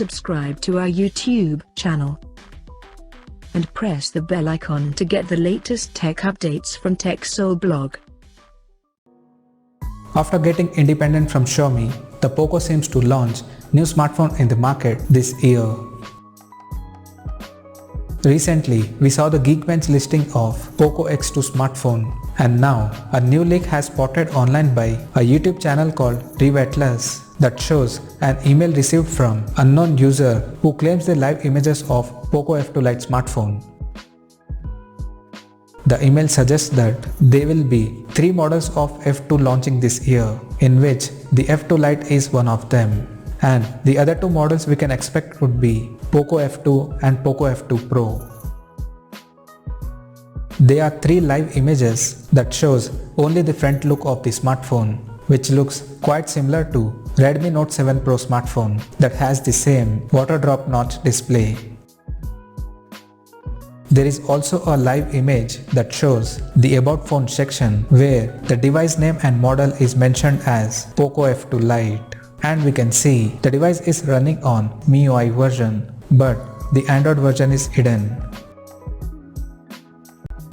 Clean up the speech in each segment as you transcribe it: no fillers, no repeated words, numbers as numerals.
subscribe to our YouTube channel and press the bell icon to get the latest tech updates from TechSole Blog. After getting independent from Xiaomi, the Poco seems to launch new smartphone in the market this year. Recently, we saw the Geekbench listing of Poco X2 smartphone, and now a new leak has spotted online by a YouTube channel called Revetless that shows an email received from unknown user who claims the live images of Poco F2 Lite smartphone. The email suggests that there will be 3 models of F2 launching this year, in which the F2 Lite is one of them, and the other 2 models we can expect would be Poco F2 and Poco F2 Pro. There are 3 live images that shows only the front look of the smartphone, which looks quite similar to Redmi Note 7 Pro smartphone that has the same water drop notch display. There is also a live image that shows the About Phone section where the device name and model is mentioned as Poco F2 Lite, and we can see the device is running on MIUI version, but the Android version is hidden.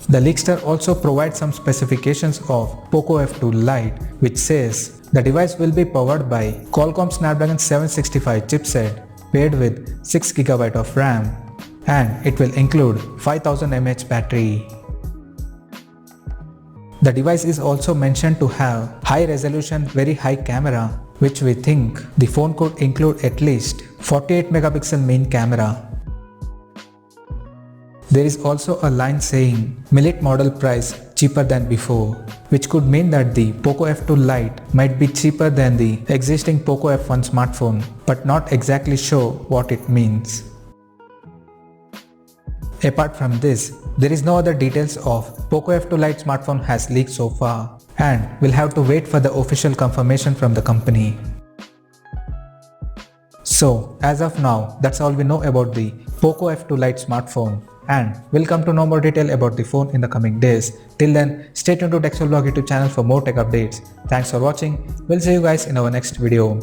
The leakster also provides some specifications of Poco F2 Lite, which says the device will be powered by Qualcomm Snapdragon 765 chipset paired with 6GB of RAM, and it will include 5000 mAh battery. The device is also mentioned to have high resolution, very high camera, which we think the phone could include at least 48 megapixel main camera. There is also a line saying Millet model price cheaper than before, which could mean that the Poco F2 Lite might be cheaper than the existing Poco F1 smartphone, but not exactly sure what it means. Apart from this, there is no other details of Poco F2 Lite smartphone has leaked so far, and we'll have to wait for the official confirmation from the company. So, as of now, that's all we know about the Poco F2 Lite smartphone, and we'll come to know more detail about the phone in the coming days. Till then, stay tuned to TechSole Blog YouTube channel for more tech updates. Thanks for watching. We'll see you guys in our next video.